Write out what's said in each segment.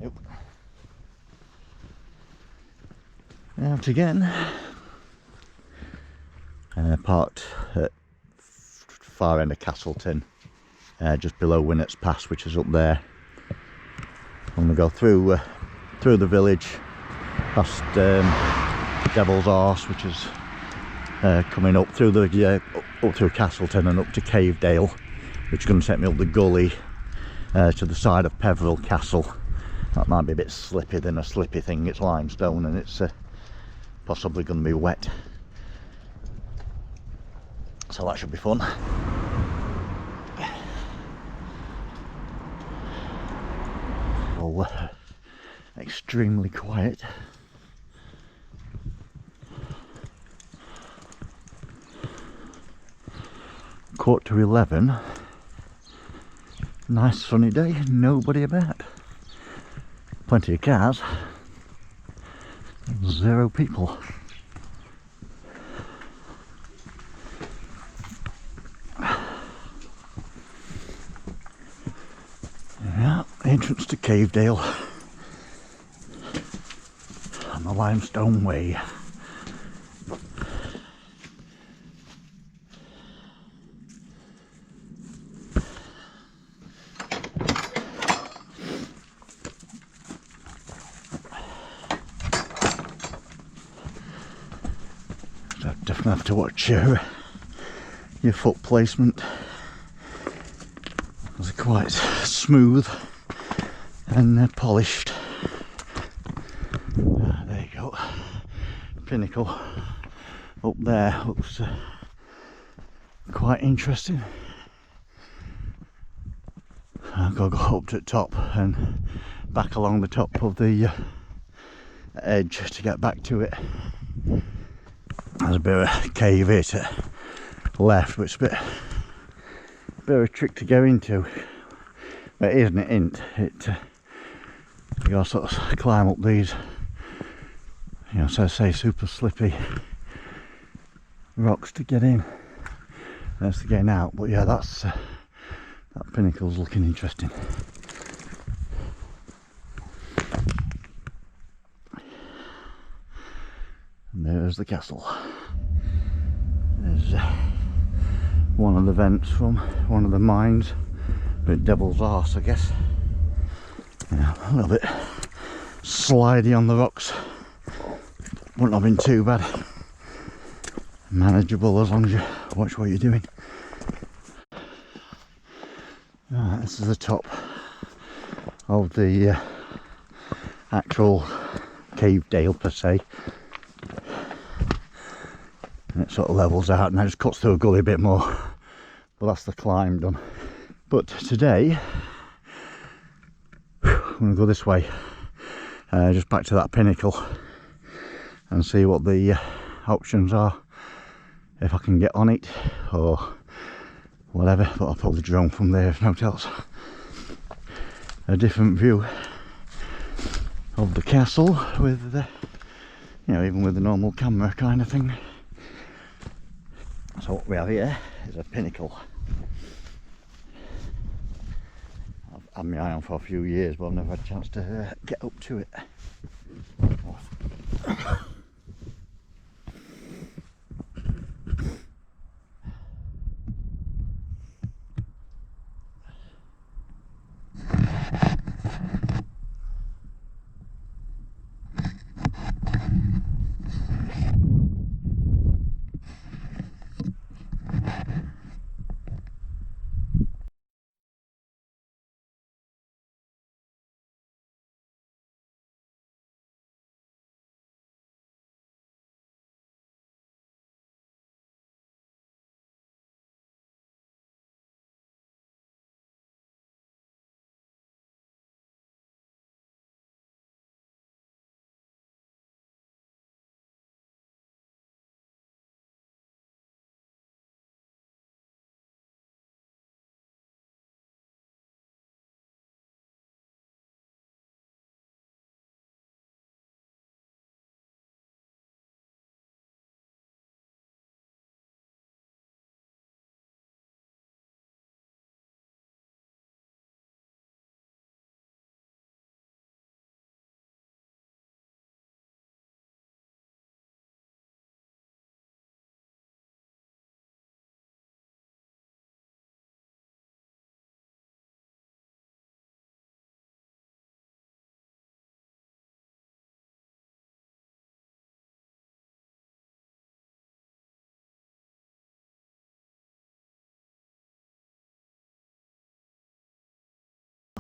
Yep. Out again. Parked at far end of Castleton, just below Winnats Pass, which is up there. I'm gonna go through the village, past Devil's Arse, which is coming up through up through Castleton and up to Cavedale, which is going to take me up the gully to the side of Peveril Castle. That might be a bit slippy than a slippy thing. It's limestone and it's possibly going to be wet, so that should be fun. All extremely quiet. Quarter to 11. Nice sunny day, nobody about. Plenty of cars, 0 people. Yeah, entrance to Cavedale on the Limestone Way. So definitely have to watch your foot placement. It's quite smooth and polished. There you go. Pinnacle up there looks quite interesting. I've got to go up to the top and back along the top of the edge to get back to it. There's a bit of a cave here to left, but it's a bit of a trick to go into. But it isn't, it isn't. You gotta sort of climb up these, you know, so I say super slippy rocks to get in. That's to get out. But yeah, that pinnacle's looking interesting. And there's the castle. There's one of the vents from one of the mines, but Devil's Arse, I guess. Yeah, a little bit slidey on the rocks. Wouldn't have been too bad. Manageable as long as you watch what you're doing. Right, this is the top of the actual Cavedale per se. And it sort of levels out and then just cuts through a gully a bit more, but that's the climb done. But today I'm going to go this way, just back to that pinnacle and see what the options are, if I can get on it or whatever. But I'll probably drone from there if no else. A different view of the castle with you know, even with the normal camera kind of thing. So what we have here is a pinnacle. I've had my eye on for a few years, but I've never had a chance to get up to it.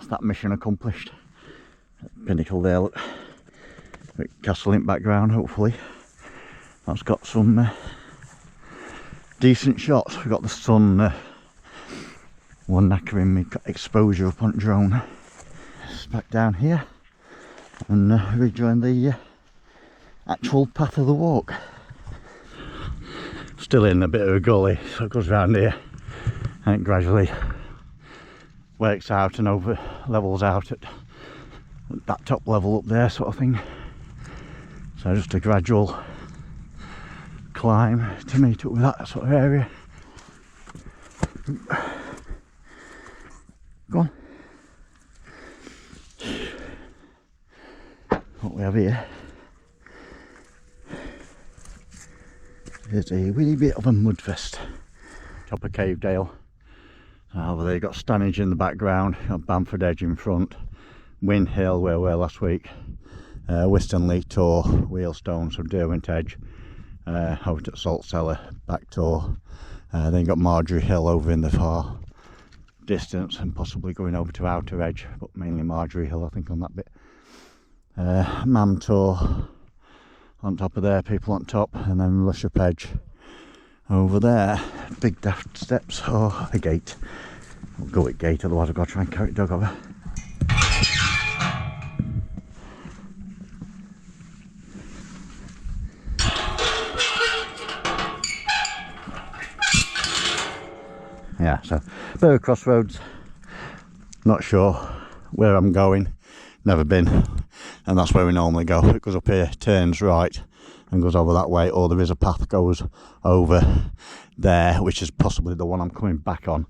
that's that mission accomplished. Pinnacle there, look, with castle in background. Hopefully that's got some decent shots. We've got the sun one knackering me exposure up on drone. It's back down here and rejoin the actual path of the walk. Still in a bit of a gully, so it goes round here and it gradually works out and over levels out at that top level up there, sort of thing. So just a gradual climb to meet up with that sort of area. Go on. What we have here is a wee bit of a mudfest. Top of Cave Dale. Over there you've got Stanage in the background, you've got Bamford Edge in front, Win Hill where we were last week, Wistonley Tor, Wheelstone, so Derwent Edge, over to Salt Cellar, back Tor, then you've got Marjorie Hill over in the far distance and possibly going over to Outer Edge, but mainly Marjorie Hill I think on that bit. Mam Tor on top of there, people on top, and then Rushup Edge over there. Big daft steps or a gate. I'll go with gate, otherwise I've got to try and carry the dog over. Yeah, so bit of a crossroads. Not sure where I'm going, never been, and that's where we normally go. It goes up here, turns right and goes over that way, or there is a path goes over there, which is possibly the one I'm coming back on.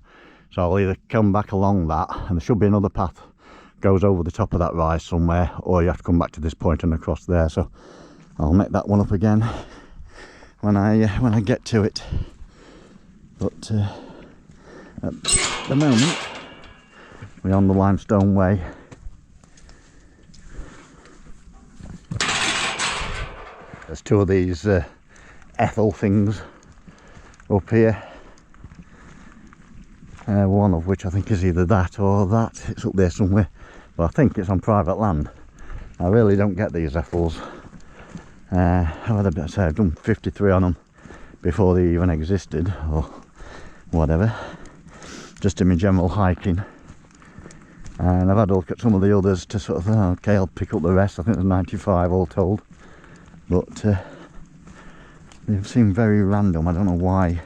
So I'll either come back along that, and there should be another path goes over the top of that rise somewhere, or you have to come back to this point and across there. So I'll make that one up again when I get to it. But at the moment we're on the Limestone Way. There's two of these Ethel things up here, one of which I think is either that or that. It's up there somewhere, but I think it's on private land. I really don't get these Ethels. I've done 53 on them before they even existed or whatever, just in my general hiking, and I've had a look at some of the others to sort of okay, I'll pick up the rest. I think there's 95 all told, but they seem very random. I don't know why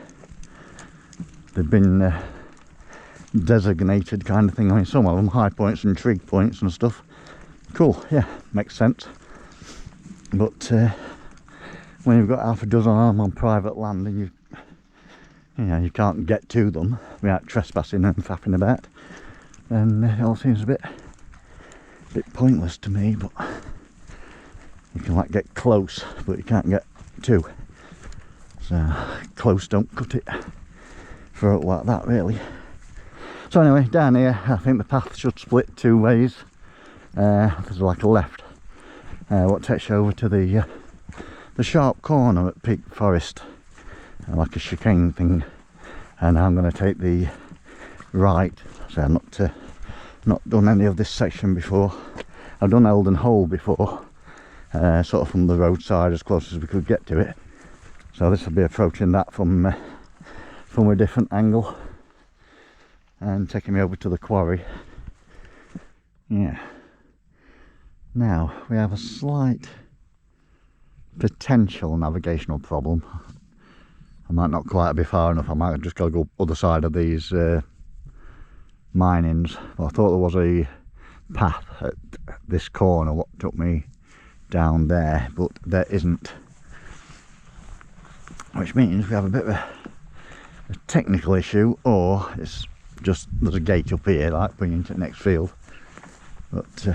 they've been designated kind of thing. I mean, some of them high points and trig points and stuff. Cool, yeah, makes sense. But when you've got half a dozen of them on private land and you can't get to them without trespassing and faffing about, then it all seems a bit pointless to me. But you can like get close, but you can't get to. So close don't cut it for it like that, really. So anyway, down here I think the path should split two ways. There's like a left what takes you over to the sharp corner at Peak Forest, like a chicane thing, and I'm going to take the right. So I've not done any of this section before. I've done Eldon Hole before, sort of from the roadside as close as we could get to it. So this will be approaching that from a different angle and taking me over to the quarry. Yeah. Now we have a slight potential navigational problem. I might not quite be far enough. I might have just got to go other side of these minings. Well, I thought there was a path at this corner what took me down there, but there isn't, which means we have a bit of a technical issue, or it's just there's a gate up here like bringing to the next field. But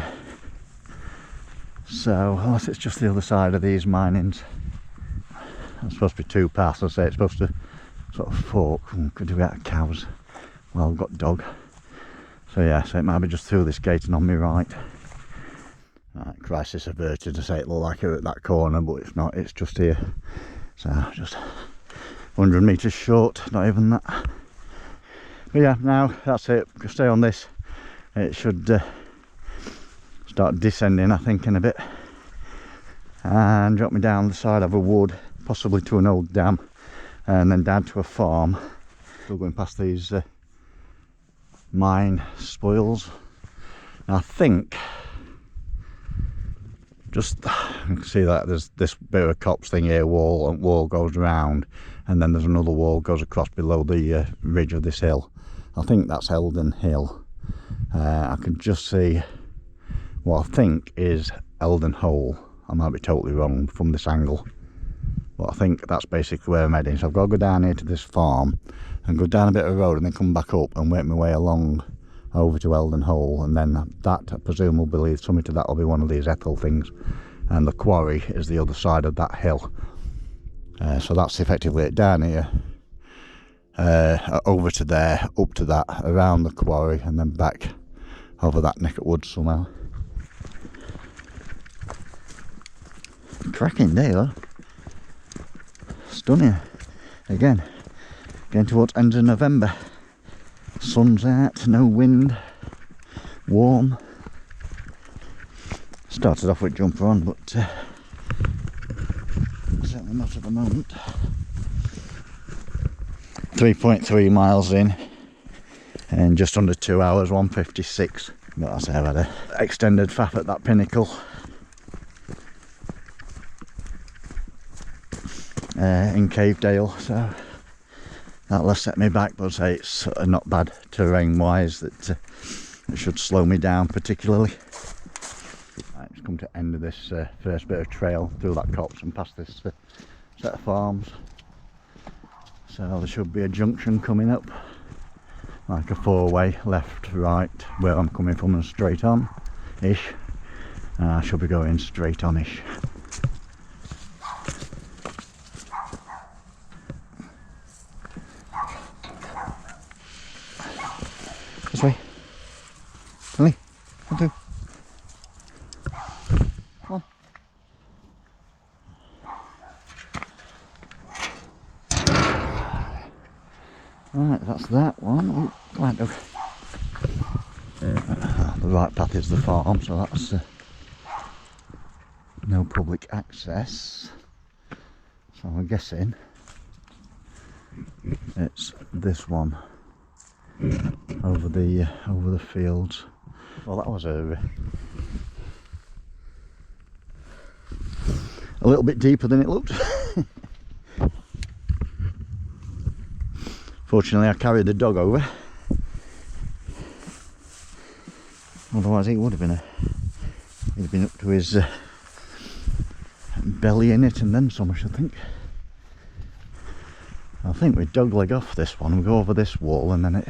so unless it's just the other side of these minings, it's supposed to be two paths. I say it's supposed to sort of fork. Could do without cows. Well, I've got dog, so yeah, so it might be just through this gate and on my right. Right, crisis averted. To say it looked like it at that corner, but it's not, it's just here. So just 100 metres short, not even that. But yeah, now that's it. Stay on this. it should start descending, I think, in a bit, and drop me down the side of a wood, possibly to an old dam, and then down to a farm. Still going past these mine spoils. And I think just you can see that there's this bit of a copse thing here, wall goes round, and then there's another wall goes across below the ridge of this hill. I think that's Eldon Hill. I can just see what I think is Eldon Hole. I might be totally wrong from this angle, but I think that's basically where I'm heading. So I've got to go down here to this farm and go down a bit of a road and then come back up and work my way along over to Eldon Hole, and then that, I presume, will be something to that will be one of these Ethel things, and the quarry is the other side of that hill. So that's effectively it down here, over to there, up to that, around the quarry, and then back over that neck of woods somehow. Cracking day though. Stunning. Again, getting towards end of November. Sun's out, no wind, warm. Started off with jumper on, but certainly not at the moment. 3.3 miles in, and just under 2 hours, 1:56. But I say I've had an extended faff at that Pinnacle. In Cavedale, so that'll set me back, but I'd say it's not bad terrain wise that it should slow me down particularly. Right, it's come to end of this first bit of trail through that copse and past this set of farms, so there should be a junction coming up, like a four-way, left, right, where I'm coming from, and straight on ish. I should be going straight on ish. This way. Ellie, come through. Come on. Right, that's that one. Oh, come on, dog. The right path is the farm, so that's no public access. So I'm guessing it's this one. Over the fields. Well, that was a little bit deeper than it looked. Fortunately, I carried the dog over. Otherwise, he would have been he'd been up to his belly in it, and then some, I should think. I think we dog leg off this one. We go over this wall, and then it.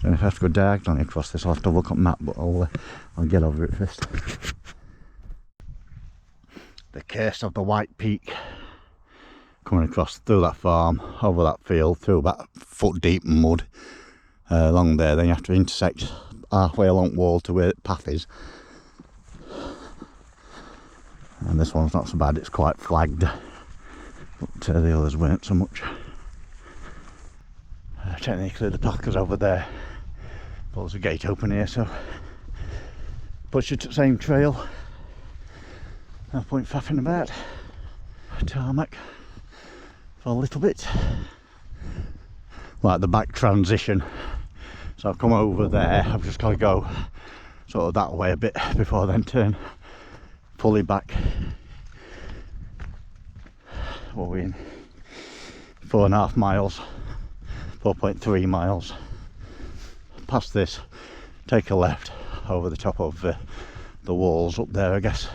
And if I have to go diagonally across this, I'll have to look at map, but I'll get over it first. The Curse of the White Peak. Coming across through that farm, over that field, through about foot deep mud, along there. Then you have to intersect halfway along the wall to where the path is. And this one's not so bad, it's quite flagged, but the others weren't so much. Technically the path goes over there, but there's a gate open here, so puts you to the same trail. No point faffing about. Tarmac for a little bit, like the back transition. So I've come over there, I've just got to go sort of that way a bit before I then turn fully back. What are we in? 4.5 miles, 4.3 miles. Past this, take a left over the top of the walls up there, I guess.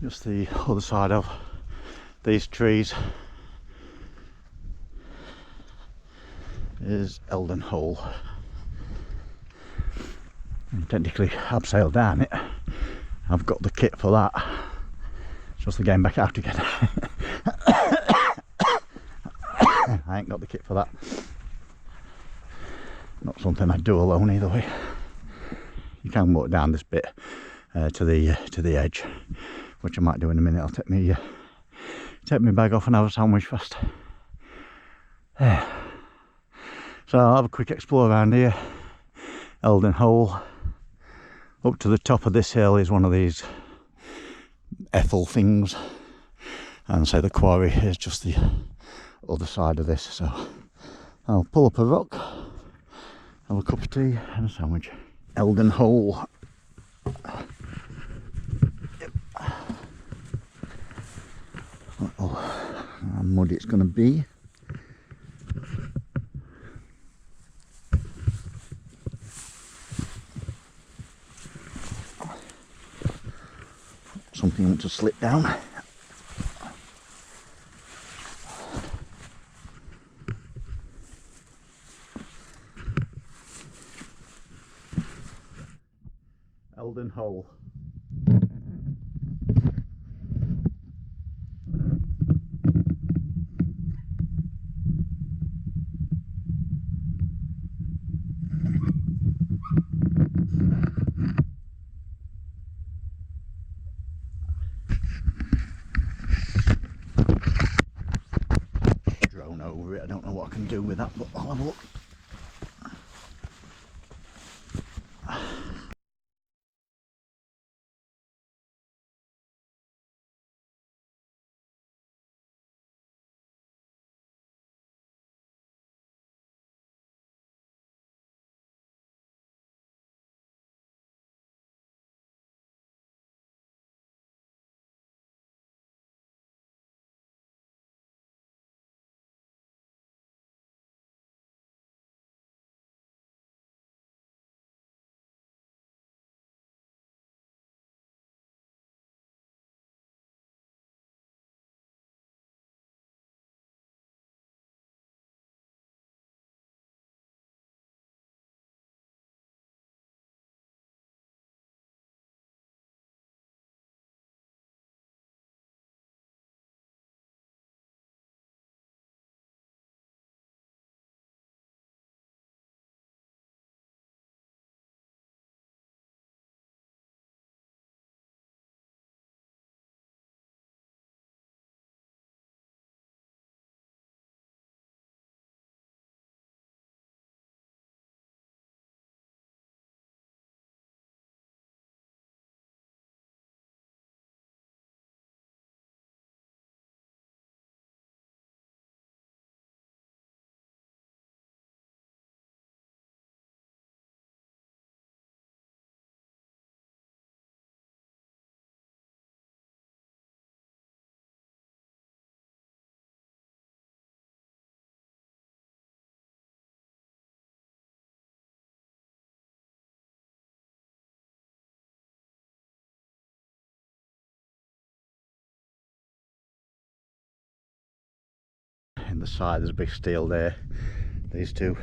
Just the other side of these trees is Eldon Hole. And technically abseil down it. I've got the kit for that. It's just the getting back out again. I ain't got the kit for that. Not something I'd do alone either way. You can walk down this bit to the edge, which I might do in a minute. I'll take my bag off and have a sandwich first. So I'll have a quick explore around here. Eldon Hole. Up to the top of this hill is one of these Ethel things, and so the quarry is just the other side of this. So I'll pull up a rock, have a cup of tea and a sandwich. Eldon Hole. Oh, how muddy it's going to be. Something to slip down. Eldon Hole. Drone over it, I don't know what I can do with that, but I'll have a look. In the side there's a big steel there. These two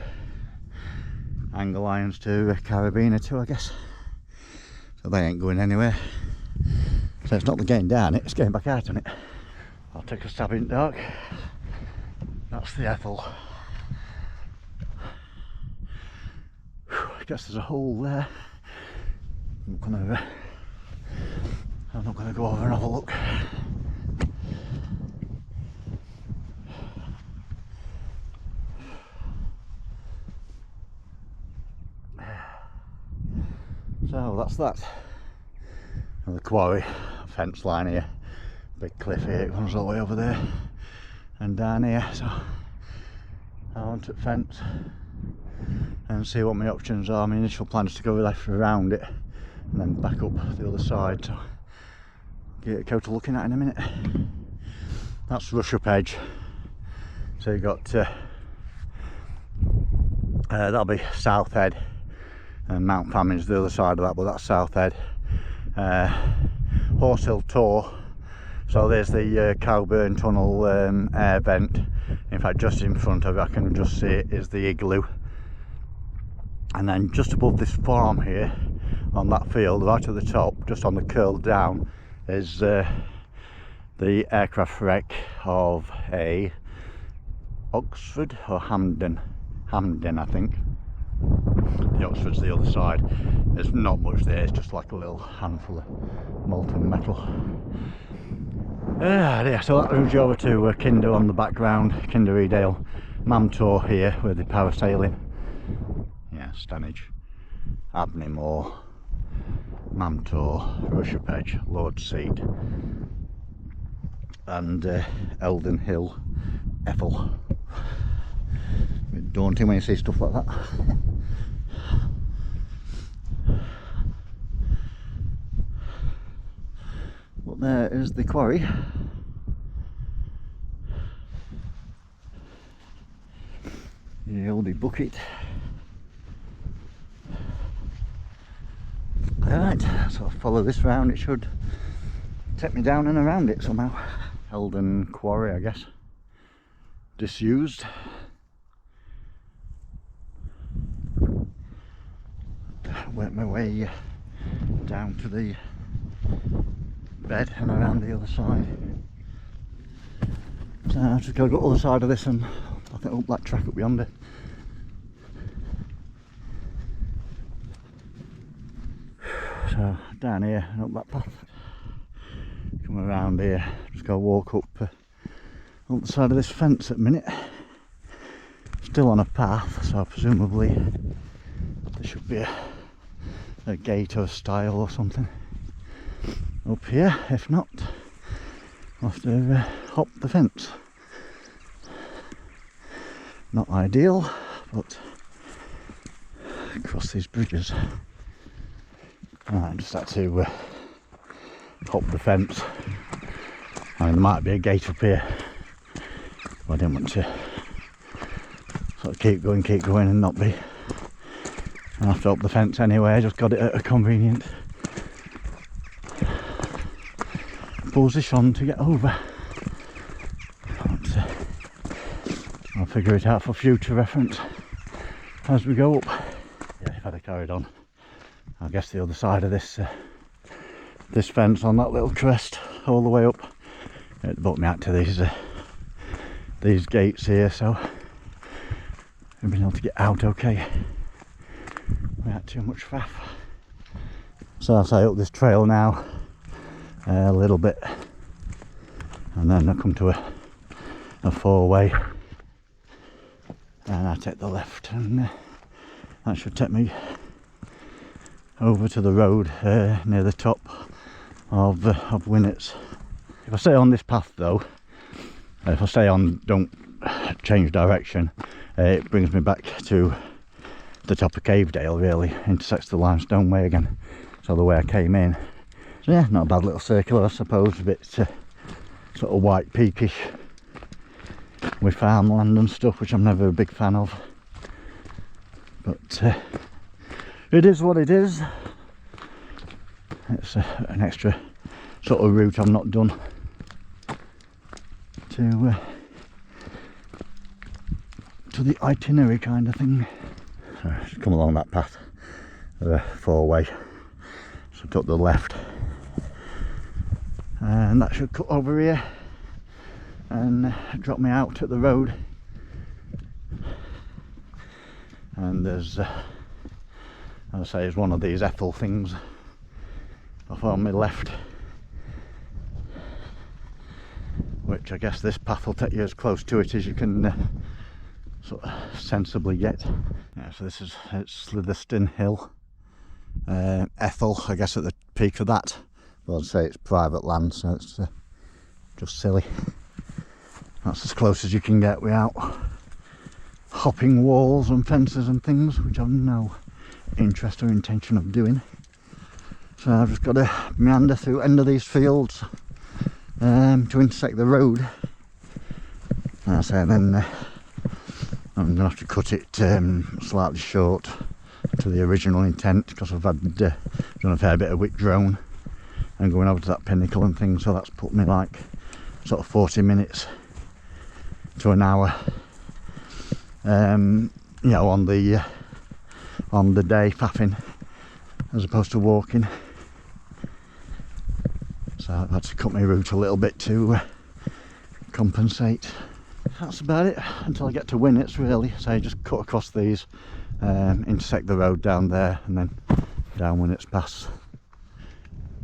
angle irons to carabiner too, I guess. So they ain't going anywhere. So it's not the getting down it, it's getting back out on it. I'll take a stab in the dark. That's the Ethel. I guess there's a hole there. I'm not gonna go over and have a look. So that's that. And the quarry fence line here, big cliff here, it runs all the way over there and down here. So I want to fence and see what my options are. My initial plan is to go left around it and then back up the other side. So get a coat looking at in a minute. That's Rush Up Edge. So you got that'll be South Head. And Mount Famine's the other side of that, but that's South Head. Horse Hill Tor. So there's the Cowburn Tunnel air vent. In fact, just in front of it, I can just see it, is the igloo. And then just above this farm here, on that field, right at the top, just on the curl down, is the aircraft wreck of a Oxford or Hampden, I think. The Oxford's the other side. There's not much there, it's just like a little handful of molten metal. Yeah, so that moves you over to Kinder on the background, Kinder Edale, Mamtor here with the parasailing. Yeah, Stanage, Abney Moor, Mantor, Russia Edge, Lord Seat, and Eldon Hill, Ethel. A bit daunting when you see stuff like that. But there is the quarry. The oldie bucket. Alright, so I'll follow this round. It should take me down and around it somehow. Eldon Quarry, I guess. Disused. Work my way down to the bed and around the other side. So I've just got to go to the other side of this and I think up that track up yonder. So down here and up that path. Come around here, just go walk up the side of this fence at the minute. Still on a path, so presumably there should be a gate or stile or something up here. If not, I'll have to hop the fence. Not ideal, but cross these bridges. I just had to hop the fence. I mean, there might be a gate up here, but I didn't want to sort of keep going and not be. I have to hop the fence anyway. I just got it at a convenient position to get over. But, I'll figure it out for future reference as we go up. Yeah, if I'd have carried on, I guess the other side of this this fence on that little crest all the way up, it brought me out to these gates here, so I've been able to get out okay without too much faff. So I'll say up this trail now a little bit, and then I come to a four-way, and I take the left, and that should take me over to the road near the top of Winnats. If I stay on this path though, if I stay on, don't change direction, it brings me back to the top of Cavedale, really, intersects the Limestone way again, so the way I came in. So yeah, not a bad little circular I suppose, a bit sort of white peakish with farmland and stuff, which I'm never a big fan of, but it is what it is. It's an extra sort of route I've not done to the itinerary kind of thing. So just come along that path, four-way, so took the left, and that should cut over here and drop me out at the road. And there's as I say, is one of these Ethel things off on my left, which I guess this path will take you as close to it as you can sort of sensibly get. Yeah, so this is Slitherstone Hill, Ethel, I guess at the peak of that. Well, I'd say it's private land, so it's just silly. That's as close as you can get without hopping walls and fences and things, which I've no interest or intention of doing. So I've just got to meander through end of these fields to intersect the road. And I say then I'm going to have to cut it slightly short to the original intent, because I've had done a fair bit of wick drone and going over to that Pinnacle and things, so that's put me like sort of 40 minutes to an hour you know, on the day faffing as opposed to walking. So I've had to cut my route a little bit to compensate. That's about it until I get to Winnats, really. So I just cut across these, intersect the road down there, and then down Winnats Pass.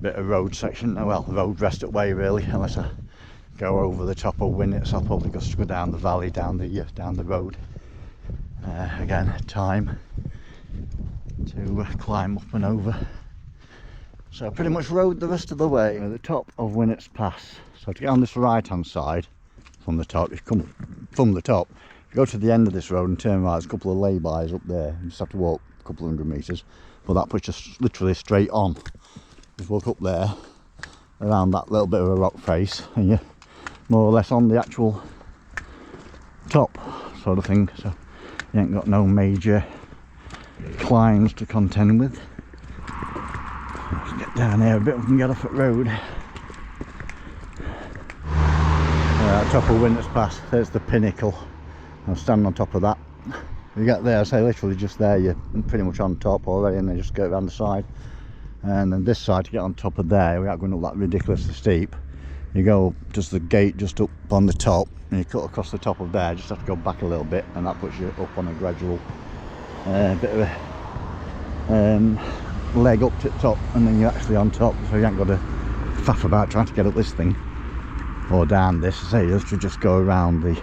Bit of road section, well, road rest at way really, unless I go over the top of Winnats. I'll probably just go down the valley, down the road. Again, time to climb up and over So I pretty much rode the rest of the way to the top of Winnats Pass. So to get on this right hand side from the top, you come from the top, go to the end of this road and turn right. There's a couple of lay-bys up there. You just have to walk a couple of 100 metres, but that puts you literally straight on. Just walk up there around that little bit of a rock face and you're more or less on the actual top sort of thing. So you ain't got no major climbs to contend with. Let's get down here a bit, we can get off at road. Top of Winnats Pass, there's the Pinnacle. I'm standing on top of that. You get there, I say literally just there, you're pretty much on top already, and then just go around the side. And then this side, to get on top of there, without going up that ridiculously steep, you go just the gate just up on the top, and you cut across the top of there, just have to go back a little bit, and that puts you up on a gradual bit of a leg up to the top, and then you're actually on top, so you ain't got to faff about trying to get up this thing or down this. So you have to just go around the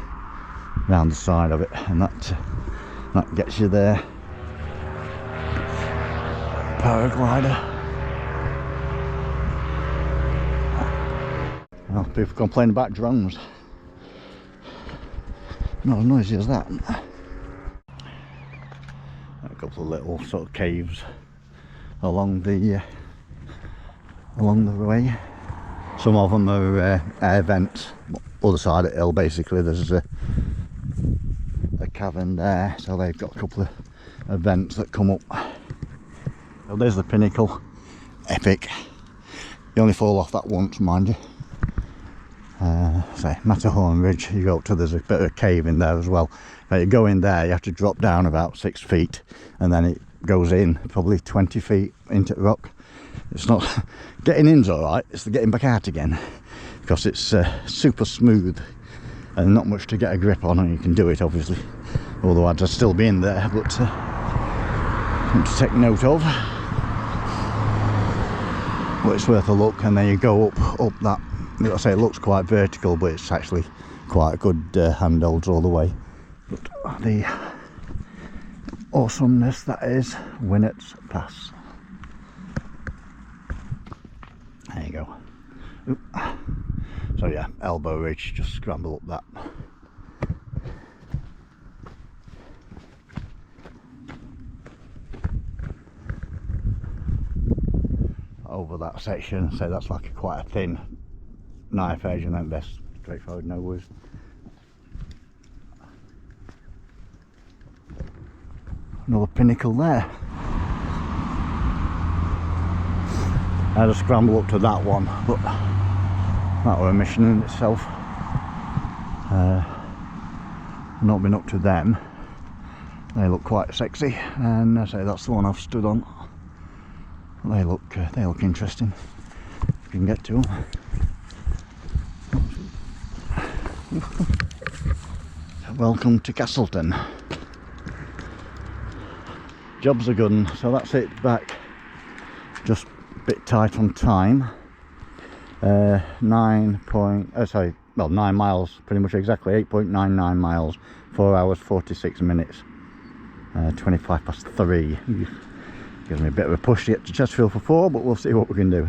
side of it, and that gets you there. Paraglider. Well, people complain about drones. Not as noisy as that. A couple of little sort of caves along the way. Some of them are air vents. Other side of the hill, basically, there's a cavern there, so they've got a couple of vents that come up. So there's the Pinnacle, epic. You only fall off that once, mind you. Say Matterhorn Ridge, you go up to, there's a bit of a cave in there as well. Now you go in there, you have to drop down about 6 feet, and then it goes in probably 20 feet into the rock. It's not getting in's all right, it's the getting back out again, because it's super smooth and not much to get a grip on, and you can do it obviously, although I'd still be in there, but something to take note of. But it's worth a look. And then you go up that, like I say, it looks quite vertical, but it's actually quite good handholds all the way. But the awesomeness that is Winnats Pass. There you go. Oop. So yeah, Elbow Ridge, just scramble up that. Over that section, so that's like quite a thin knife edge, and then best straightforward, no worries. Another Pinnacle there. I had to scramble up to that one, but that was a mission in itself. Not been up to them. They look quite sexy, and I say that's the one I've stood on. They look interesting. You can get to them. Welcome to Castleton. Jobs are good, and so that's it back. Just a bit tight on time. 9 miles, pretty much exactly 8.99 miles, 4 hours 46 minutes. 25 past 3. Gives me a bit of a push to get to Chesterfield for 4, but we'll see what we can do.